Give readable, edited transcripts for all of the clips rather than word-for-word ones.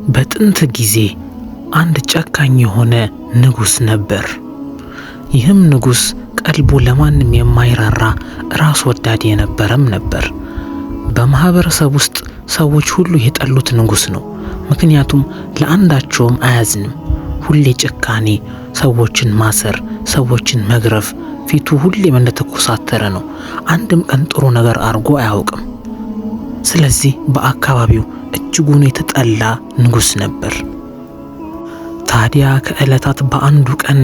በጥንት ጊዜ አንድ ጨካኝ የሆነ ንጉስ ነበር። ይህም ንጉስ ቀልቡ ለማንም የማይራራ ራስ ወዳድ የነበረም ነበር። በማህበረሰብ ውስጥ ሰዎች ሁሉ የጠሉት ንጉስ ነው። ምክንያቱም ለአንዳቸውም አያዝንም። ሁሌ ጭካኔ፣ ሰዎችን ማሰር፣ ሰዎችን መግረፍ፣ ፊቱ ሁሌም እንደተኮሳተረ ነው። አንድም ቀን ጥሩ ነገር አድርጎ አያውቅም። ስለዚህ በአካባቢው እጅጉን የተጠላ ንጉስ ነበር። ታዲያ ከዕለታት በአንዱ ቀን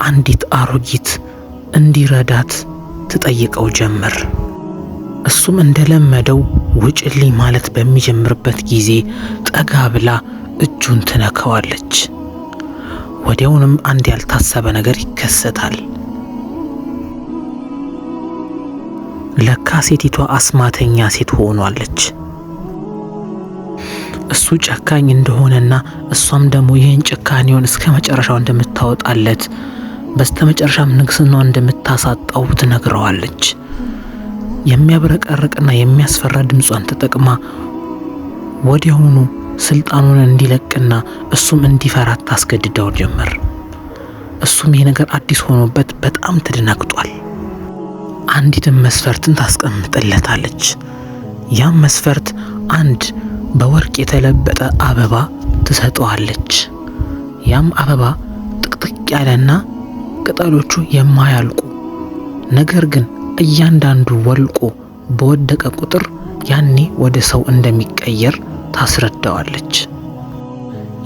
አንዲት አሮጊት እንዲረዳት ትጠይቀው ጀመር። እሱም እንደለመደው ውጭልኝ ማለት በሚጀምርበት ጊዜ ጠጋ ብላ እጁን ትነካዋለች። ወዲያውንም አንድ ያልታሰበ ነገር ይከሰታል። ለካ ሴቲቷ አስማተኛ ሴት ሆኗለች። እሱ ጨካኝ እንደሆነና እሷም ደግሞ ይህን ጭካኔውን እስከ መጨረሻው እንደምታወጣለት በስተመጨረሻም ንግስናዋን እንደምታሳጣው ትነግረዋለች። የሚያብረቀርቅና የሚያስፈራ ድምጿን ተጠቅማ ወዲያውኑ ስልጣኑን እንዲለቅና እሱም እንዲፈራት ታስገድደው ጀመር። እሱም ይህ ነገር አዲስ ሆኖበት በጣም ተደናግጧል። አንዲትም መስፈርትን ታስቀምጥለታለች። ያም መስፈርት አንድ በወርቅ የተለበጠ አበባ ትሰጠዋለች። ያም አበባ ጥቅጥቅ ያለና ቅጠሎቹ የማያልቁ ነገር ግን እያንዳንዱ ወልቆ በወደቀ ቁጥር ያኔ ወደ ሰው እንደሚቀየር ታስረዳዋለች።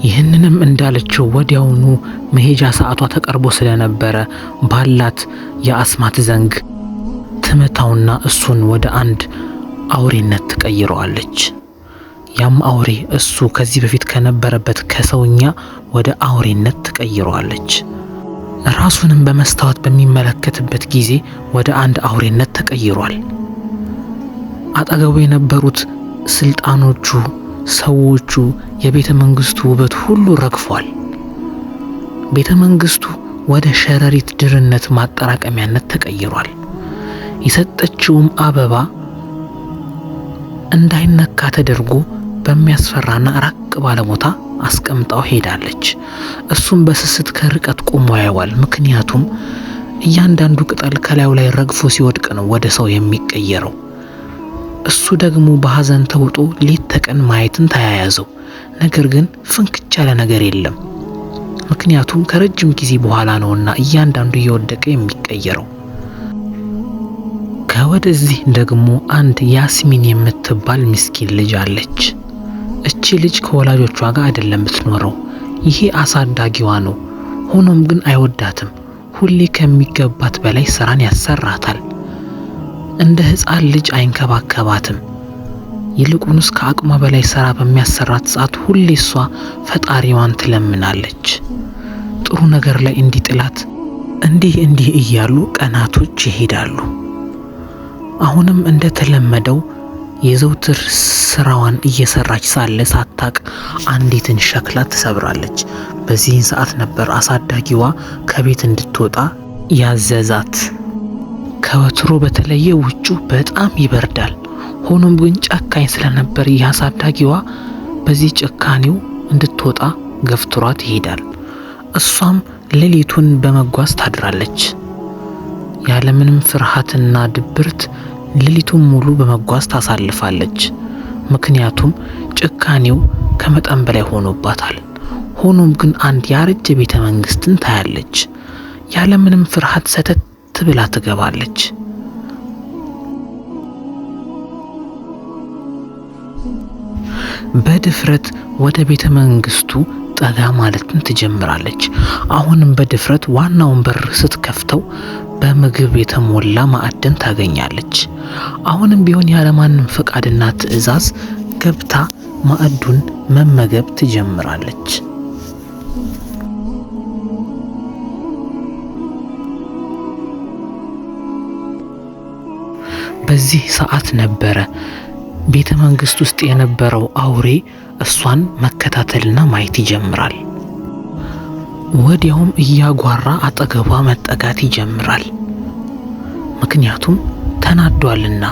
ይህንንም እንዳለችው ወዲያውኑ መሄጃ ሰዓቷ ተቀርቦ ስለነበረ ባላት የአስማት ዘንግ ትመታውና እሱን ወደ አንድ አውሬነት ትቀይረዋለች። ያም አውሬ እሱ ከዚህ በፊት ከነበረበት ከሰውኛ ወደ አውሬነት ትቀይረዋለች። ራሱንም በመስታወት በሚመለከትበት ጊዜ ወደ አንድ አውሬነት ተቀይሯል። አጠገቡ የነበሩት ስልጣኖቹ፣ ሰዎቹ፣ የቤተ መንግስቱ ውበት ሁሉ ረግፏል። ቤተ መንግስቱ ወደ ሸረሪት ድርነት ማጠራቀሚያነት ተቀይሯል። የሰጠችውም አበባ እንዳይነካ ተደርጎ በሚያስፈራና ራቅ ባለ ቦታ አስቀምጣው ሄዳለች። እሱም በስስት ከርቀት ቆሞ ያየዋል። ምክንያቱም እያንዳንዱ ቅጠል ከላዩ ላይ ረግፎ ሲወድቅ ነው ወደ ሰው የሚቀየረው። እሱ ደግሞ በሐዘን ተውጦ ሌት ተቀን ማየትን ተያያዘው። ነገር ግን ፍንክች ያለ ነገር የለም። ምክንያቱም ከረጅም ጊዜ በኋላ ነውና እያንዳንዱ እየወደቀ የሚቀየረው። ከወደዚህ ደግሞ አንድ ያስሚን የምትባል ምስኪን ልጅ አለች። እቺ ልጅ ከወላጆቿ ጋር አይደለም የምትኖረው። ይሄ አሳዳጊዋ ነው። ሆኖም ግን አይወዳትም። ሁሌ ከሚገባት በላይ ስራን ያሰራታል። እንደ ሕፃን ልጅ አይንከባከባትም። ይልቁንስ ከአቅሟ በላይ ስራ በሚያሰራት ሰዓት ሁሌ እሷ ፈጣሪዋን ትለምናለች ጥሩ ነገር ላይ እንዲጥላት። እንዲህ እያሉ ቀናቶች ይሄዳሉ። አሁንም እንደተለመደው የዘውትር ስራዋን እየሰራች ሳለ ሳታቅ አንዲትን ሸክላ ትሰብራለች። በዚህን ሰዓት ነበር አሳዳጊዋ ከቤት እንድትወጣ ያዘዛት። ከወትሮ በተለየ ውጩ በጣም ይበርዳል። ሆኖም ግን ጨካኝ ስለነበር ያሳዳጊዋ በዚህ ጭካኔው እንድትወጣ ገፍትሯት ይሄዳል። እሷም ሌሊቱን በመጓዝ ታድራለች። ያለምንም ፍርሃትና ድብርት ሌሊቱን ሙሉ በመጓዝ ታሳልፋለች። ምክንያቱም ጭካኔው ከመጠን በላይ ሆኖባታል። ሆኖም ግን አንድ ያረጀ ቤተ መንግስትን ታያለች። ያለምንም ፍርሃት ሰተት ብላ ትገባለች። በድፍረት ወደ ቤተ መንግስቱ ጠጋ ማለትን ትጀምራለች። አሁንም በድፍረት ዋናውን በር ስትከፍተው በምግብ የተሞላ ማዕድን ታገኛለች። አሁንም ቢሆን ያለማንም ፈቃድና ትዕዛዝ ገብታ ማዕዱን መመገብ ትጀምራለች። በዚህ ሰዓት ነበረ ቤተ መንግስት ውስጥ የነበረው አውሬ እሷን መከታተልና ማየት ይጀምራል። ወዲያውም እያጓራ አጠገቧ መጠጋት ይጀምራል። ምክንያቱም ተናዷልና።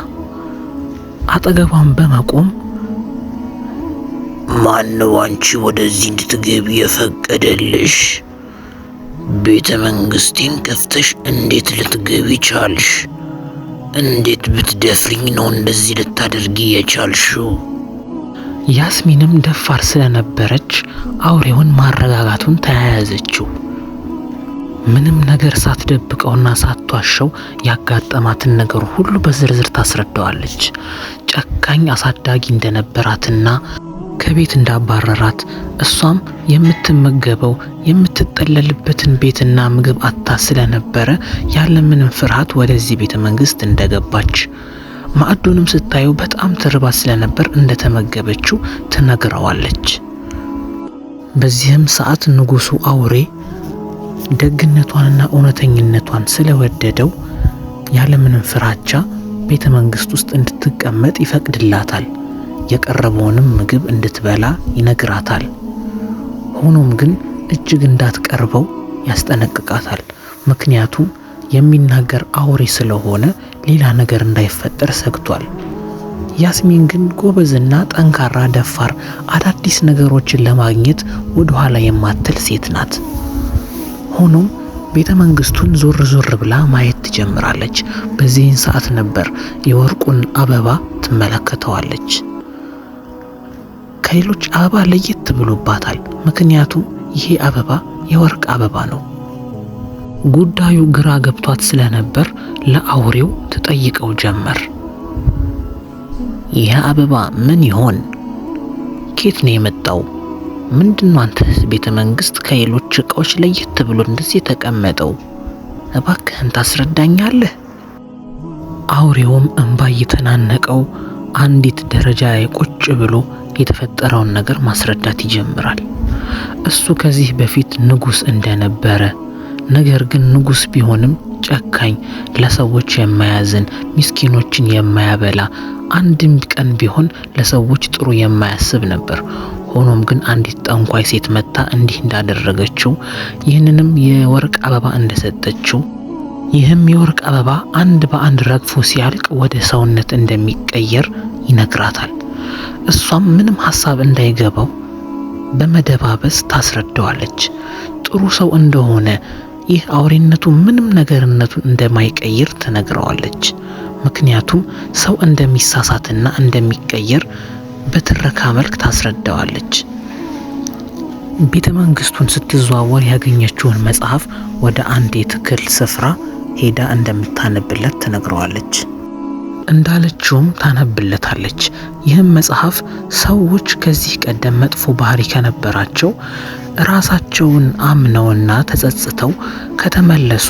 አጠገቧን በመቆም ማነው አንቺ ወደዚህ እንድትገቢ የፈቀደልሽ? ቤተ መንግስቴን ከፍተሽ እንዴት ልትገቢ ቻልሽ? እንዴት ብትደፍሪኝ ነው እንደዚህ ልታደርጊ የቻልሽው? ያስሚንም ደፋር ስለነበረች አውሬውን ማረጋጋቱን ተያያዘችው። ምንም ነገር ሳትደብቀውና ሳትዋሸው ያጋጠማትን ነገር ሁሉ በዝርዝር ታስረዳዋለች። ጨካኝ አሳዳጊ እንደነበራትና ከቤት እንዳባረራት፣ እሷም የምትመገበው የምትጠለልበትን ቤትና ምግብ አጥታ ስለነበረ ያለምንም ፍርሃት ወደዚህ ቤተ መንግስት እንደገባች፣ ማዕዱንም ስታየው በጣም ትርባ ስለነበር እንደተመገበችው ትነግረዋለች። በዚህም ሰዓት ንጉሱ አውሬ ደግነቷንና እውነተኝነቷን ስለወደደው ያለምንም ፍራቻ ቤተ መንግስት ውስጥ እንድትቀመጥ ይፈቅድላታል። የቀረበውንም ምግብ እንድትበላ ይነግራታል። ሆኖም ግን እጅግ እንዳትቀርበው ያስጠነቅቃታል። ምክንያቱም የሚናገር አውሬ ስለሆነ ሌላ ነገር እንዳይፈጠር ሰግቷል። ያስሚን ግን ጎበዝና ጠንካራ ደፋር፣ አዳዲስ ነገሮችን ለማግኘት ወደ ኋላ የማትል ሴት ናት። ሆኖም ቤተ መንግስቱን ዞር ዞር ብላ ማየት ትጀምራለች። በዚህን ሰዓት ነበር የወርቁን አበባ ትመለከተዋለች። ከሌሎች አበባ ለየት ብሎባታል። ምክንያቱም ይሄ አበባ የወርቅ አበባ ነው። ጉዳዩ ግራ ገብቷት ስለነበር ለአውሬው ትጠይቀው ጀመር። ይህ አበባ ምን ይሆን? ከየት ነው የመጣው? ምንድነው አንተስ ቤተ መንግስት ከሌሎች እቃዎች ለየት ብሎ እንደዚህ የተቀመጠው? እባክህን ታስረዳኛለህ? አውሬውም እንባ እየተናነቀው አንዲት ደረጃ ላይ ቁጭ ብሎ የተፈጠረውን ነገር ማስረዳት ይጀምራል። እሱ ከዚህ በፊት ንጉስ እንደነበረ፣ ነገር ግን ንጉስ ቢሆንም ጨካኝ፣ ለሰዎች የማያዝን፣ ምስኪኖችን የማያበላ፣ አንድም ቀን ቢሆን ለሰዎች ጥሩ የማያስብ ነበር። ሆኖም ግን አንዲት ጠንቋይ ሴት መጣ እንዲህ እንዳደረገችው፣ ይህንንም የወርቅ አበባ እንደሰጠችው፣ ይህም የወርቅ አበባ አንድ በአንድ ረግፎ ሲያልቅ ወደ ሰውነት እንደሚቀየር ይነግራታል። እሷም ምንም ሐሳብ እንዳይገባው በመደባበስ ታስረዳዋለች። ጥሩ ሰው እንደሆነ፣ ይህ አውሬነቱ ምንም ነገርነቱን እንደማይቀይር ትነግረዋለች። ምክንያቱም ሰው እንደሚሳሳትና እንደሚቀየር በትረካ መልክ ታስረዳዋለች። ቤተ መንግስቱን ስትዘዋወር ያገኘችውን መጽሐፍ ወደ አንድ የትክል ስፍራ ሄዳ እንደምታነብለት ትነግረዋለች። እንዳለችውም ታነብለታለች። ይህም መጽሐፍ ሰዎች ከዚህ ቀደም መጥፎ ባህሪ ከነበራቸው ራሳቸውን አምነውና ተጸጽተው ከተመለሱ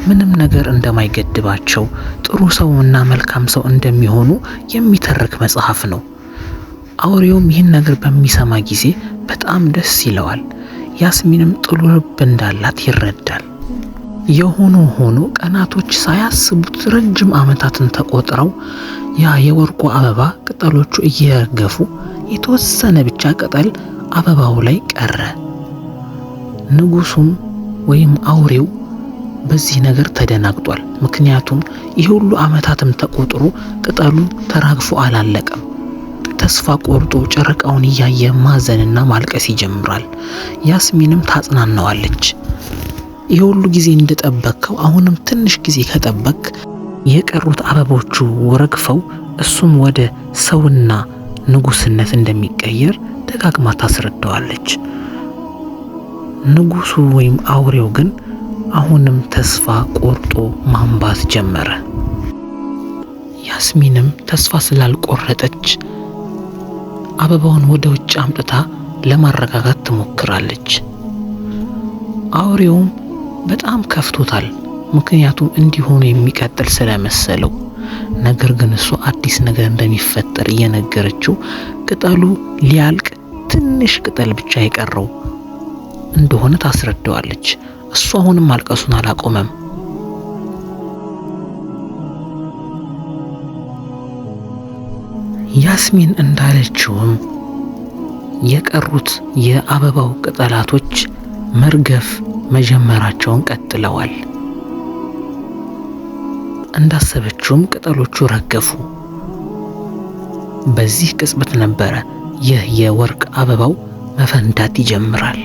ምንም ነገር እንደማይገድባቸው፣ ጥሩ ሰውና መልካም ሰው እንደሚሆኑ የሚተርክ መጽሐፍ ነው። አውሬውም ይህን ነገር በሚሰማ ጊዜ በጣም ደስ ይለዋል። ያስሚንም ጥሩ ልብ እንዳላት ይረዳል። የሆነ ሆኖ ቀናቶች ሳያስቡት ረጅም ዓመታትን ተቆጥረው ያ የወርቁ አበባ ቅጠሎቹ እየረገፉ የተወሰነ ብቻ ቅጠል አበባው ላይ ቀረ። ንጉሱም ወይም አውሬው በዚህ ነገር ተደናግጧል። ምክንያቱም ይህ ሁሉ ዓመታትም ተቆጥሮ ቅጠሉ ተራግፎ አላለቀም። ተስፋ ቆርጦ ጨረቃውን እያየ ማዘንና ማልቀስ ይጀምራል። ያስሚንም ታጽናናዋለች። ይህ ሁሉ ጊዜ እንደጠበቅከው አሁንም ትንሽ ጊዜ ከጠበቅ የቀሩት አበቦቹ ረግፈው እሱም ወደ ሰውና ንጉስነት እንደሚቀየር ደጋግማ ታስረዳዋለች። ንጉሱ ወይም አውሬው ግን አሁንም ተስፋ ቆርጦ ማንባት ጀመረ። ያስሚንም ተስፋ ስላልቆረጠች አበባውን ወደ ውጭ አምጥታ ለማረጋጋት ትሞክራለች። አውሬውም በጣም ከፍቶታል። ምክንያቱም እንዲሆኑ የሚቀጥል ስለመሰለው፣ ነገር ግን እሱ አዲስ ነገር እንደሚፈጠር እየነገረችው ቅጠሉ ሊያልቅ ትንሽ ቅጠል ብቻ የቀረው እንደሆነ ታስረዳዋለች። እሱ አሁንም ማልቀሱን አላቆመም። ያስሚን እንዳለችውም የቀሩት የአበባው ቅጠላቶች መርገፍ መጀመራቸውን ቀጥለዋል። እንዳሰበችውም ቅጠሎቹ ረገፉ። በዚህ ቅጽበት ነበረ ይህ የወርቅ አበባው መፈንዳት ይጀምራል።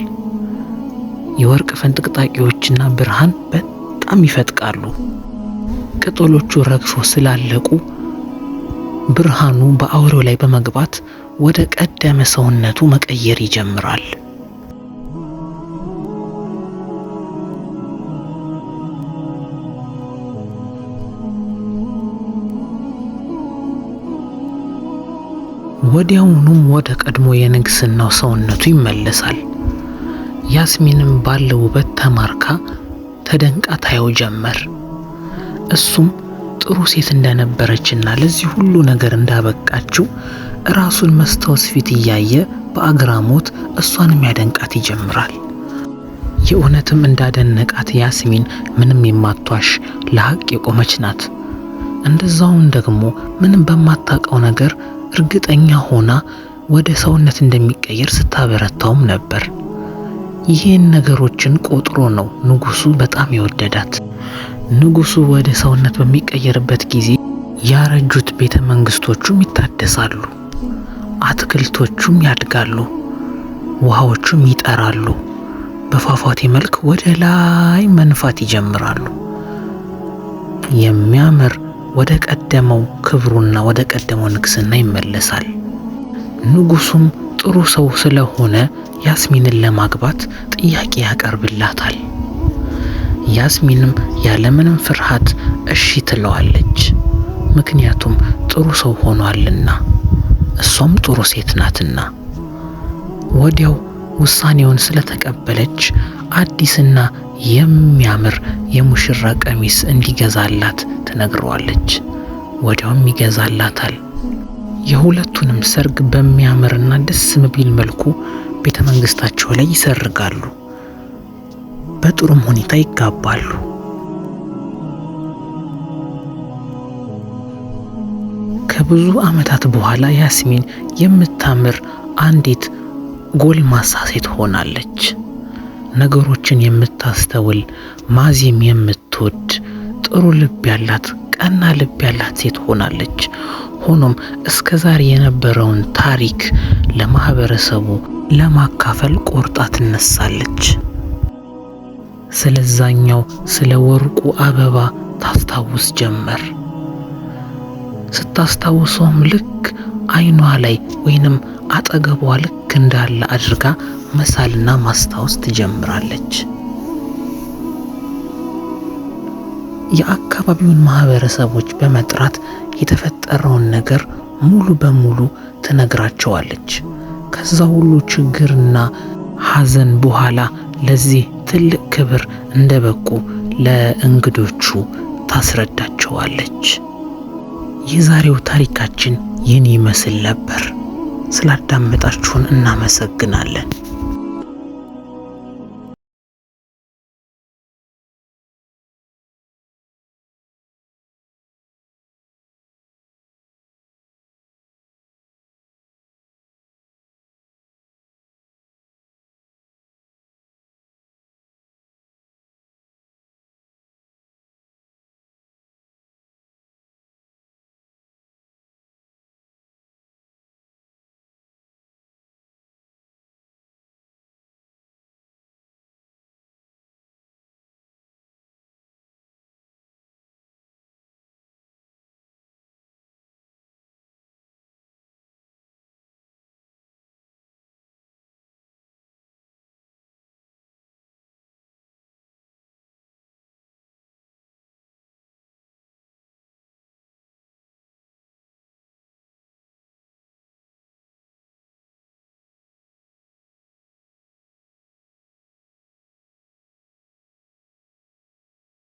የወርቅ ፈንጥቅጣቂዎችና ብርሃን በጣም ይፈጥቃሉ። ቅጠሎቹ ረግፈው ስላለቁ ብርሃኑ በአውሬው ላይ በመግባት ወደ ቀደመ ሰውነቱ መቀየር ይጀምራል። ወዲያውኑም ወደ ቀድሞ የንግስናው ሰውነቱ ይመለሳል። ያስሚንም ባለው ውበት ተማርካ ተደንቃ ታየው ጀመር። እሱም ጥሩ ሴት እንደነበረችና ለዚህ ሁሉ ነገር እንዳበቃችው ራሱን መስታወት ፊት እያየ በአግራሞት እሷንም ያደንቃት ይጀምራል። የእውነትም እንዳደነቃት ያስሚን ምንም የማትዋሽ ለሐቅ የቆመች ናት። እንደዛውም ደግሞ ምንም በማታውቀው ነገር እርግጠኛ ሆና ወደ ሰውነት እንደሚቀየር ስታበረታውም ነበር። ይህን ነገሮችን ቆጥሮ ነው ንጉሱ በጣም የወደዳት። ንጉሱ ወደ ሰውነት በሚቀየርበት ጊዜ ያረጁት ቤተ መንግስቶቹም ይታደሳሉ፣ አትክልቶቹም ያድጋሉ፣ ውሃዎቹም ይጠራሉ፣ በፏፏቴ መልክ ወደ ላይ መንፋት ይጀምራሉ። የሚያምር ወደ ቀደመው ክብሩና ወደ ቀደመው ንግስና ይመለሳል። ንጉሱም ጥሩ ሰው ስለሆነ ያስሚንን ለማግባት ጥያቄ ያቀርብላታል። ያስሚንም ያለምንም ፍርሃት እሺ ትለዋለች። ምክንያቱም ጥሩ ሰው ሆኗልና፣ እሷም ጥሩ ሴት ናትና። ወዲያው ውሳኔውን ስለተቀበለች አዲስና የሚያምር የሙሽራ ቀሚስ እንዲገዛላት ትነግረዋለች። ወዲያውም ይገዛላታል። የሁለቱንም ሰርግ በሚያምርና ደስ በሚል መልኩ ቤተ መንግስታቸው ላይ ይሰርጋሉ። በጥሩም ሁኔታ ይጋባሉ። ከብዙ ዓመታት በኋላ ያስሚን የምታምር አንዲት ጎልማሳ ሴት ሆናለች። ነገሮችን የምታስተውል፣ ማዜም የምትወድ፣ ጥሩ ልብ ያላት፣ ቀና ልብ ያላት ሴት ሆናለች። ሆኖም እስከዛሬ የነበረውን ታሪክ ለማህበረሰቡ ለማካፈል ቆርጣ ትነሳለች። ስለዛኛው ስለ ወርቁ አበባ ታስታውስ ጀመር። ስታስታውሰውም ልክ አይኗ ላይ ወይንም አጠገቧ ልክ እንዳለ አድርጋ መሳልና ማስታወስ ትጀምራለች። የአካባቢውን ማህበረሰቦች በመጥራት የተፈጠረውን ነገር ሙሉ በሙሉ ትነግራቸዋለች። ከዛ ሁሉ ችግርና ሐዘን በኋላ ለዚህ ትልቅ ክብር እንደበቁ ለእንግዶቹ ታስረዳቸዋለች። የዛሬው ታሪካችን ይህን ይመስል ነበር። ስላዳመጣችሁን እናመሰግናለን።